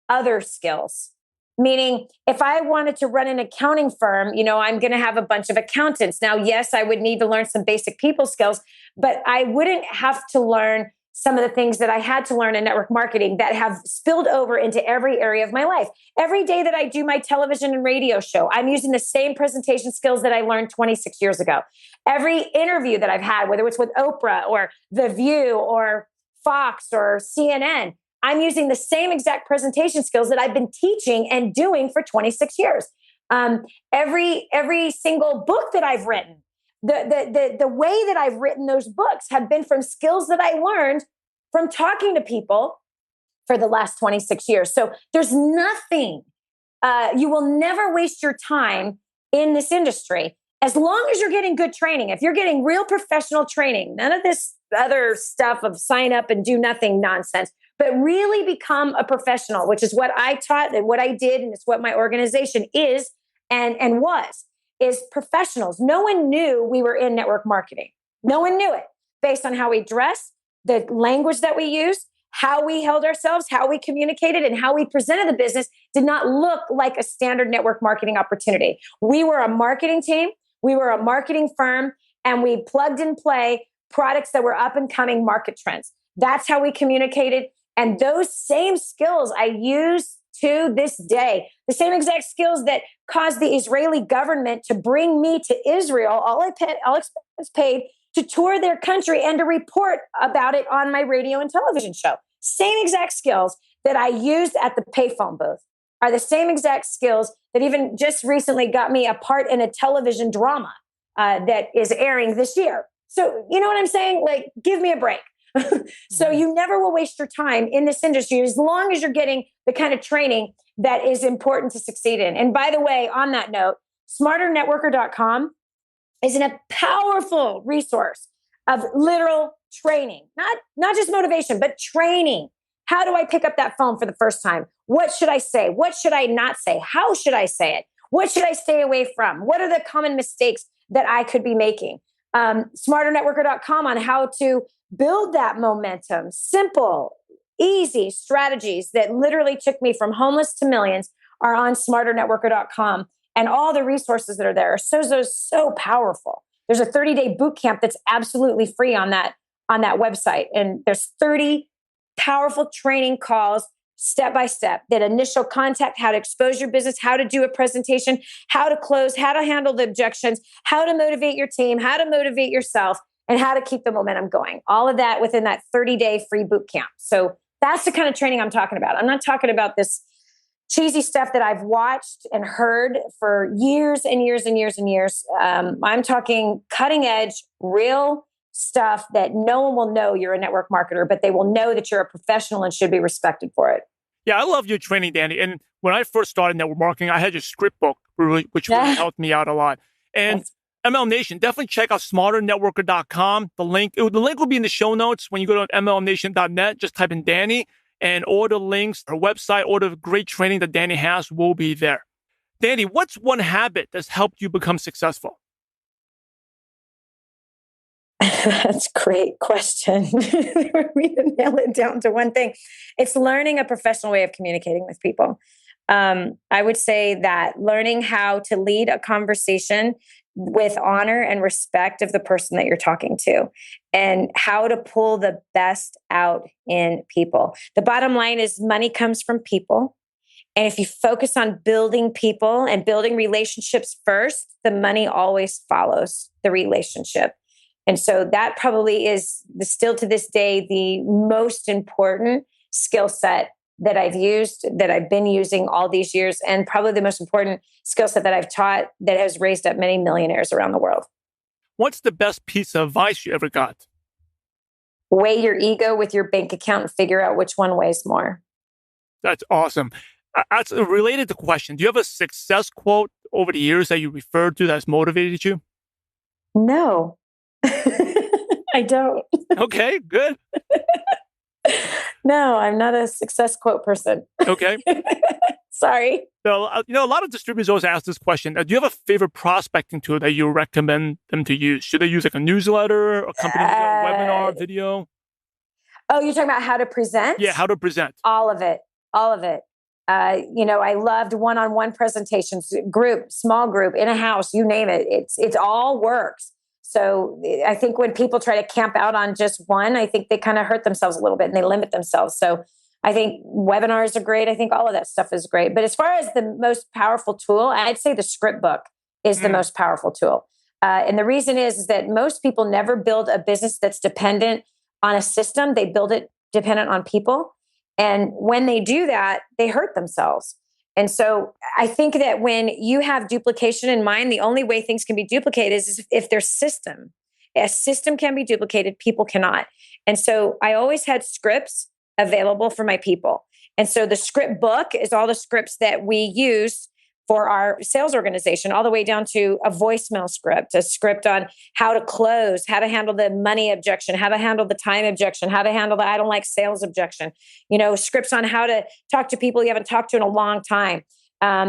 other skills. Meaning, if I wanted to run an accounting firm, I'm going to have a bunch of accountants. Now, yes, I would need to learn some basic people skills, but I wouldn't have to learn some of the things that I had to learn in network marketing that have spilled over into every area of my life. Every day that I do my television and radio show, I'm using the same presentation skills that I learned 26 years ago. Every interview that I've had, whether it's with Oprah or The View or Fox or CNN, I'm using the same exact presentation skills that I've been teaching and doing for 26 years. Every single book that I've written, the way that I've written those books have been from skills that I learned from talking to people for the last 26 years. So there's nothing, you will never waste your time in this industry as long as you're getting good training. If you're getting real professional training, none of this other stuff of sign up and do nothing nonsense, but really become a professional, which is what I taught and what I did. And it's what my organization is and is professionals. No one knew we were in network marketing. No one knew it based on how we dressed, the language that we used, how we held ourselves, how we communicated, and how we presented the business did not look like a standard network marketing opportunity. We were a marketing team. We were a marketing firm, and we plugged and play products that were up and coming market trends. That's how we communicated. And those same skills I use to this day, the same exact skills that caused the Israeli government to bring me to Israel, all expenses paid, to tour their country and to report about it on my radio and television show. Same exact skills that I used at the payphone booth are the same exact skills that even just recently got me a part in a television drama that is airing this year. So you know what I'm saying? Like, give me a break. So you never will waste your time in this industry as long as you're getting the kind of training that is important to succeed in. And by the way, on that note, smarternetworker.com is a powerful resource of literal training, not just motivation, but training. How do I pick up that phone for the first time? What should I say? What should I not say? How should I say it? What should I stay away from? What are the common mistakes that I could be making? Smarternetworker.com on how to build that momentum. Simple, easy strategies that literally took me from homeless to millions are on smarternetworker.com. And all the resources that are there are so powerful. There's a 30-day boot camp that's absolutely free on that website. And there's 30 powerful training calls, step by step, that initial contact, how to expose your business, how to do a presentation, how to close, how to handle the objections, how to motivate your team, how to motivate yourself, and how to keep the momentum going. All of that within that 30-day free boot camp. So that's the kind of training I'm talking about. I'm not talking about this cheesy stuff that I've watched and heard for years and years and years and years. I'm talking cutting edge, real stuff that no one will know you're a network marketer, but they will know that you're a professional and should be respected for it. Yeah, I love your training, Dani. And when I first started network marketing, I had your script book, which really helped me out a lot. And MLM Nation, definitely check out smarternetworker.com. The link will be in the show notes when you go to mlmnation.net. Just type in Dani, and all the links, her website, all the great training that Dani has will be there. Dani, what's one habit that's helped you become successful? That's a great question. For me to nail it down to one thing, it's learning a professional way of communicating with people. I would say that learning how to lead a conversation with honor and respect of the person that you're talking to, and how to pull the best out in people. The bottom line is money comes from people. And if you focus on building people and building relationships first, the money always follows the relationship. And so that probably is still to this day, the most important skill set that I've used, that I've been using all these years, and probably the most important skill set that I've taught that has raised up many millionaires around the world. What's the best piece of advice you ever got? Weigh your ego with your bank account and figure out which one weighs more. That's awesome. That's related to question. Do you have a success quote over the years that you referred to that's motivated you? No. I don't. Okay, good. No, I'm not a success quote person. Okay. Sorry. So, a lot of distributors always ask this question. Do you have a favorite prospecting tool that you recommend them to use? Should they use like a newsletter, a company webinar, video? Oh, you're talking about how to present? Yeah, how to present. All of it. All of it. I loved one-on-one presentations, group, small group, in a house, you name it. It's all works. So I think when people try to camp out on just one, I think they kind of hurt themselves a little bit and they limit themselves. So I think webinars are great. I think all of that stuff is great. But as far as the most powerful tool, I'd say the script book is the most powerful tool. And the reason is that most people never build a business that's dependent on a system. They build it dependent on people. And when they do that, they hurt themselves. And so I think that when you have duplication in mind, the only way things can be duplicated is if there's system. A system can be duplicated, people cannot. And so I always had scripts available for my people. And so the script book is all the scripts that we use for our sales organization, all the way down to a voicemail script, a script on how to close, how to handle the money objection, how to handle the time objection, how to handle the I don't like sales objection, scripts on how to talk to people you haven't talked to in a long time,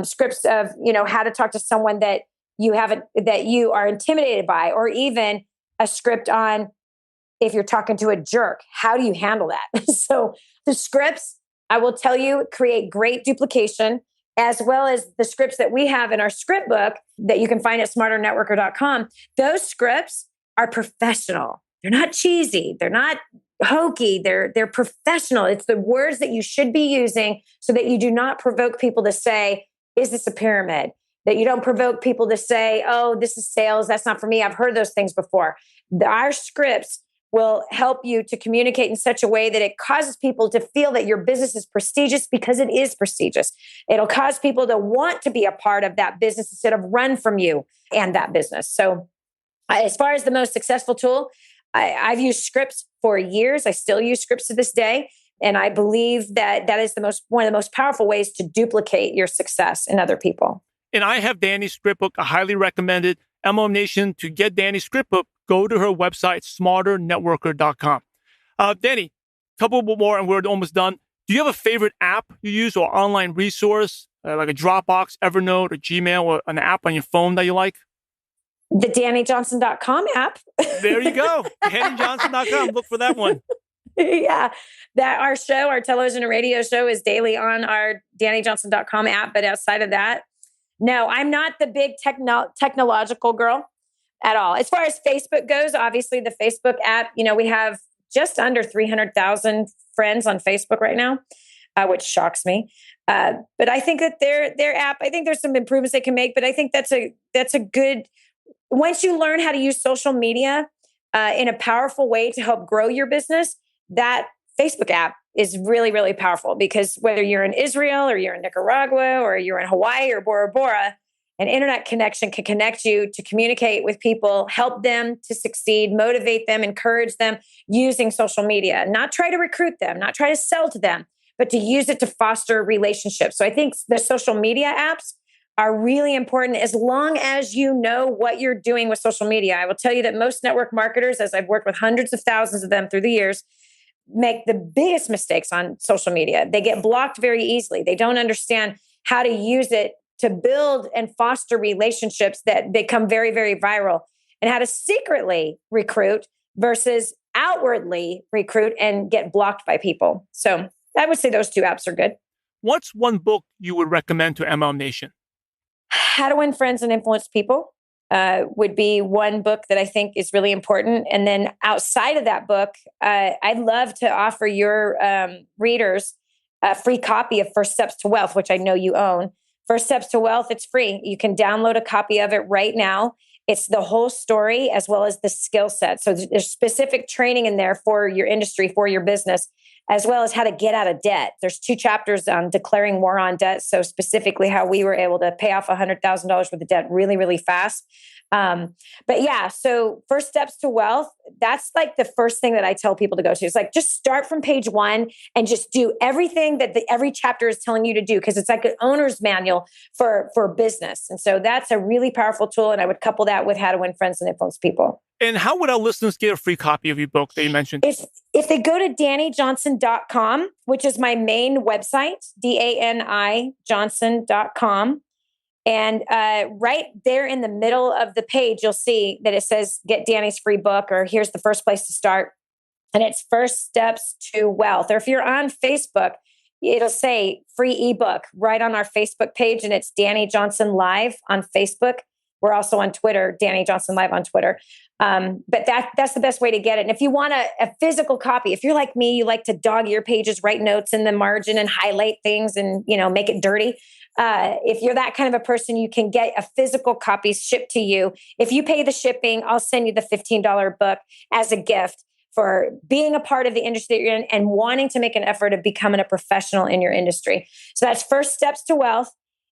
scripts of, how to talk to someone that you are intimidated by, or even a script on if you're talking to a jerk, how do you handle that? So the scripts, I will tell you, create great duplication, as well as the scripts that we have in our script book that you can find at smarternetworker.com. Those scripts are professional. They're not cheesy. They're not hokey. They're professional. It's the words that you should be using so that you do not provoke people to say, is this a pyramid? That you don't provoke people to say, oh, this is sales. That's not for me. I've heard those things before. Our scripts will help you to communicate in such a way that it causes people to feel that your business is prestigious, because it is prestigious. It'll cause people to want to be a part of that business instead of run from you and that business. So as far as the most successful tool, I've used scripts for years. I still use scripts to this day. And I believe that is one of the most powerful ways to duplicate your success in other people. And I have Dani's script book. I highly recommend it. MLM Nation, to get Dani's script book, go to her website, smarternetworker.com. Dani, a couple more and we're almost done. Do you have a favorite app you use or online resource, like a Dropbox, Evernote, or Gmail, or an app on your phone that you like? The DaniJohnson.com app. There you go. DaniJohnson.com. Look for that one. Yeah. Our television and radio show is daily on our DaniJohnson.com app. But outside of that, no, I'm not the big technological girl at all. As far as Facebook goes, obviously the Facebook app, we have just under 300,000 friends on Facebook right now, which shocks me. But I think that their app, I think there's some improvements they can make, but I think that's a good, once you learn how to use social media in a powerful way to help grow your business, that Facebook app is really, really powerful, because whether you're in Israel or you're in Nicaragua or you're in Hawaii or Bora Bora, An internet connection can connect you to communicate with people, help them to succeed, motivate them, encourage them using social media, not try to recruit them, not try to sell to them, but to use it to foster relationships. So I think the social media apps are really important as long as you know what you're doing with social media. I will tell you that most network marketers, as I've worked with hundreds of thousands of them through the years, make the biggest mistakes on social media. They get blocked very easily. They don't understand how to use it to build and foster relationships that become very, very viral, and how to secretly recruit versus outwardly recruit and get blocked by people. So I would say those two apps are good. What's one book you would recommend to MLM Nation? How to Win Friends and Influence People would be one book that I think is really important. And then outside of that book, I'd love to offer your readers a free copy of First Steps to Wealth, which I know you own. First Steps to Wealth, it's free. You can download a copy of it right now. It's the whole story as well as the skill set. So there's specific training in there for your industry, for your business, as well as how to get out of debt. There's 2 chapters on declaring war on debt. So specifically how we were able to pay off $100,000 worth of debt really, really fast. But yeah, so First Steps to Wealth, that's like the first thing that I tell people to go to. It's like, just start from page 1 and just do everything that every chapter is telling you to do, because it's like an owner's manual for business. And so that's a really powerful tool. And I would couple that with How to Win Friends and Influence People. And how would our listeners get a free copy of your book that you mentioned? If they go to DaniJohnson.com, which is my main website, DANI Johnson.com, and right there in the middle of the page, you'll see that it says, get Dani's free book, or here's the first place to start. And it's First Steps to Wealth. Or if you're on Facebook, it'll say free ebook right on our Facebook page. And it's Dani Johnson Live on Facebook. We're also on Twitter, Dani Johnson Live on Twitter. But that's the best way to get it. And if you want a physical copy, if you're like me, you like to dog your pages, write notes in the margin and highlight things and, make it dirty. If you're that kind of a person, you can get a physical copy shipped to you. If you pay the shipping, I'll send you the $15 book as a gift for being a part of the industry that you're in and wanting to make an effort of becoming a professional in your industry. So that's First Steps to Wealth,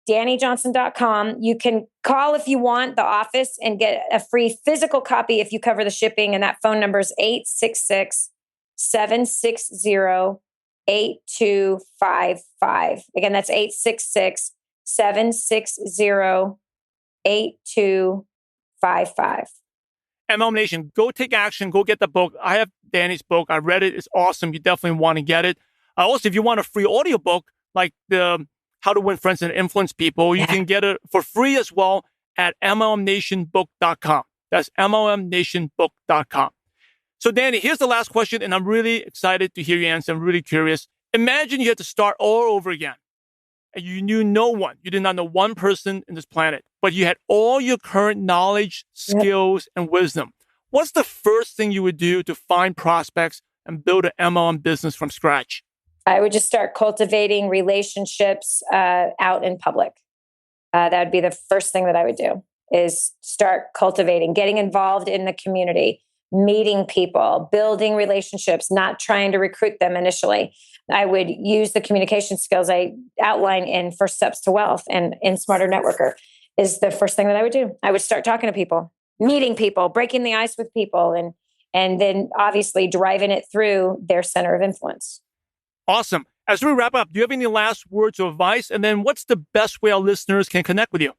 DaniJohnson.com. You can call if you want the office and get a free physical copy if you cover the shipping. And that phone number is 866-760-8255. Again, that's 866-760-8255. MLM Nation, go take action. Go get the book. I have Dani's book. I read it. It's awesome. You definitely want to get it. Also, if you want a free audiobook, like the How to Win Friends and Influence People, you can get it for free as well at MLMNationBook.com. That's MLMNationBook.com. So, Dani, here's the last question, and I'm really excited to hear your answer. I'm really curious. Imagine you had to start all over again, and you knew no one. You did not know one person in this planet, but you had all your current knowledge, skills, and wisdom. What's the first thing you would do to find prospects and build an MLM business from scratch? I would just start cultivating relationships out in public. That would be the first thing that I would do, is start cultivating, getting involved in the community, meeting people, building relationships, not trying to recruit them initially. I would use the communication skills I outline in First Steps to Wealth and in Smarter Networker is the first thing that I would do. I would start talking to people, meeting people, breaking the ice with people, and then obviously driving it through their center of influence. Awesome. As we wrap up, do you have any last words of advice? And then what's the best way our listeners can connect with you?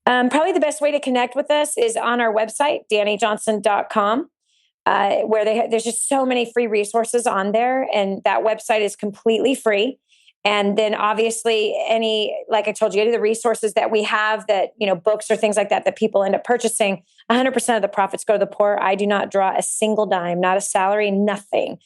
Probably the best way to connect with us is on our website, DaniJohnson.com, where there's just so many free resources on there. And that website is completely free. And then obviously like I told you, any of the resources that we have that, books or things like that people end up purchasing, 100% of the profits go to the poor. I do not draw a single dime, not a salary, nothing.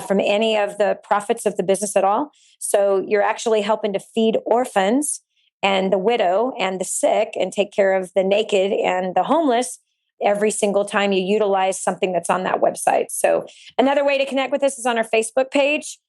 From any of the profits of the business at all. So you're actually helping to feed orphans and the widow and the sick and take care of the naked and the homeless every single time you utilize something that's on that website. So another way to connect with us is on our Facebook page.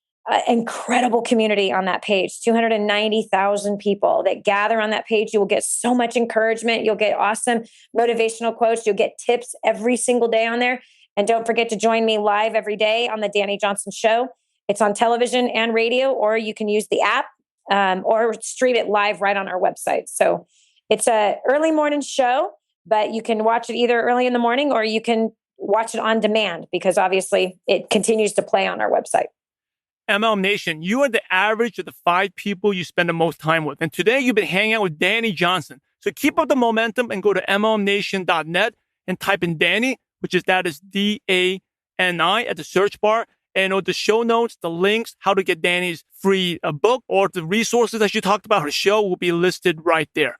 Incredible community on that page, 290,000 people that gather on that page. You will get so much encouragement. You'll get awesome motivational quotes. You'll get tips every single day on there. And don't forget to join me live every day on the Dani Johnson Show. It's on television and radio, or you can use the app or stream it live right on our website. So It's a early morning show, but you can watch it either early in the morning or you can watch it on demand because obviously it continues to play on our website. MLM Nation, you are the average of the 5 people you spend the most time with. And today you've been hanging out with Dani Johnson. So keep up the momentum and go to MLMNation.net and type in Dani, which is Dani at the search bar. And with the show notes, the links, how to get Dani's free book or the resources that she talked about, her show will be listed right there.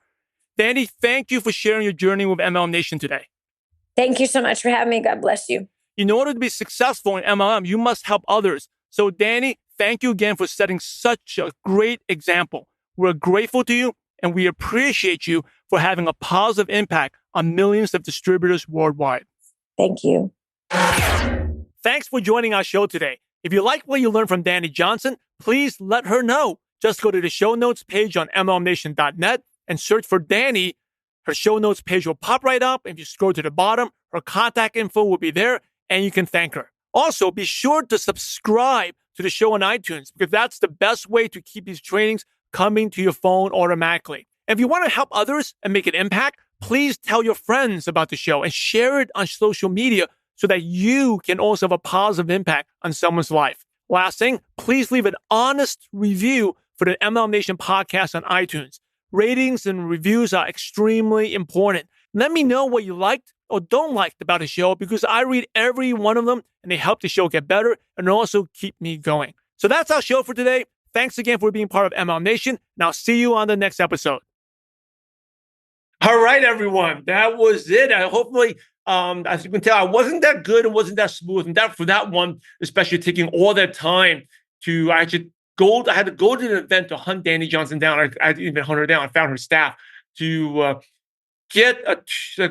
Dani, thank you for sharing your journey with MLM Nation today. Thank you so much for having me. God bless you. In order to be successful in MLM, you must help others. So Dani, thank you again for setting such a great example. We're grateful to you and we appreciate you for having a positive impact on millions of distributors worldwide. Thank you. Thanks for joining our show today. If you like what you learned from Dani Johnson, please let her know. Just go to the show notes page on MLMNation.net and search for Dani. Her show notes page will pop right up. If you scroll to the bottom, her contact info will be there and you can thank her. Also, be sure to subscribe to the show on iTunes because that's the best way to keep these trainings coming to your phone automatically. And if you want to help others and make an impact, please tell your friends about the show and share it on social media so that you can also have a positive impact on someone's life. Last thing, please leave an honest review for the MLM Nation podcast on iTunes. Ratings and reviews are extremely important. Let me know what you liked or don't like about the show because I read every one of them and they help the show get better and also keep me going. So that's our show for today. Thanks again for being part of MLM Nation, and I'll see you on the next episode. All right, everyone. That was it. Hopefully, as you can tell, I wasn't that good and wasn't that smooth. And that for that one, especially taking all that time to actually go. I had to go to an event to hunt Dani Johnson down. I didn't even hunt her down. I found her staff to get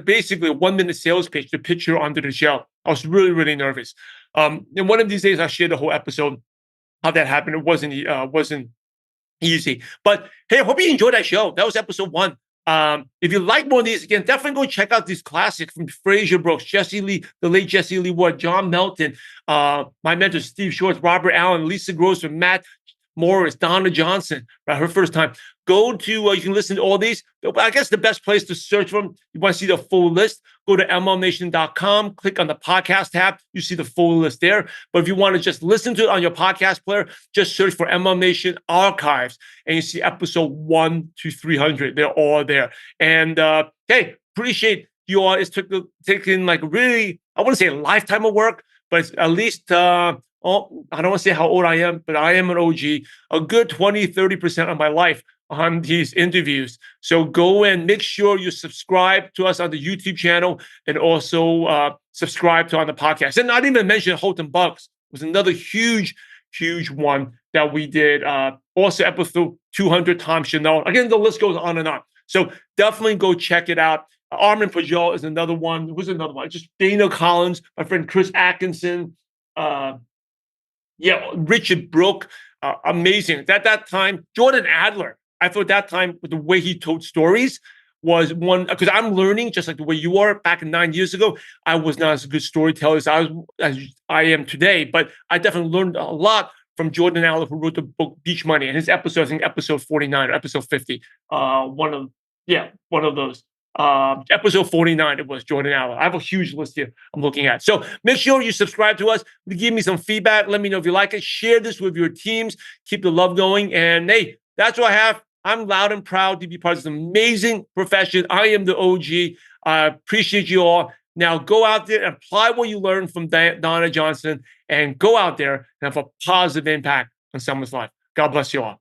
basically a 1-minute sales pitch to pitch her onto the show. I was really, really nervous. And one of these days, I'll share the whole episode, how that happened. It wasn't easy. But hey, I hope you enjoyed that show. That was episode 1. If you like more of these, again, definitely go check out these classics from Fraser Brooks, Jesse Lee, the late Jesse Lee Ward, John Melton, my mentor, Steve Schwartz, Robert Allen, Lisa Grossman, Matt Morris, Dani Johnson, right? Her first time. Go to, you can listen to all these. I guess the best place to search for them, you want to see the full list, go to MLMNation.com, click on the podcast tab. You see the full list there. But if you want to just listen to it on your podcast player, just search for MLM Nation Archives and you see episode 1 to 300. They're all there. And hey, appreciate you all. It's taking like really, I wouldn't say a lifetime of work, but it's at least, I don't want to say how old I am, but I am an OG, a good 20, 30% of my life on these interviews. So go and make sure you subscribe to us on the YouTube channel and also subscribe to on the podcast. And I didn't even mention Holton Bucks was another huge one that we did. Also episode 200, Tom Chanel. Again, the list goes on and on. So definitely go check it out. Armin Pujol is another one. Who's another one? Just Dana Collins, my friend Chris Atkinson, Richard Brooke, amazing. At that time, Jordan Adler, I thought that time with the way he told stories was one, because I'm learning just like the way you are back 9 years ago. I was not as a good storyteller as I am today, but I definitely learned a lot from Jordan Adler, who wrote the book Beach Money, and his episode, I think episode 49 or episode 50, one of those. Episode 49, it was Jordan Allen. I have a huge list here I'm looking at. So make sure you subscribe to us. Give me some feedback. Let me know if you like it. Share this with your teams. Keep the love going. And hey, that's what I have. I'm loud and proud to be part of this amazing profession. I am the OG. I appreciate you all. Now go out there and apply what you learned from Dani Johnson and go out there and have a positive impact on someone's life. God bless you all.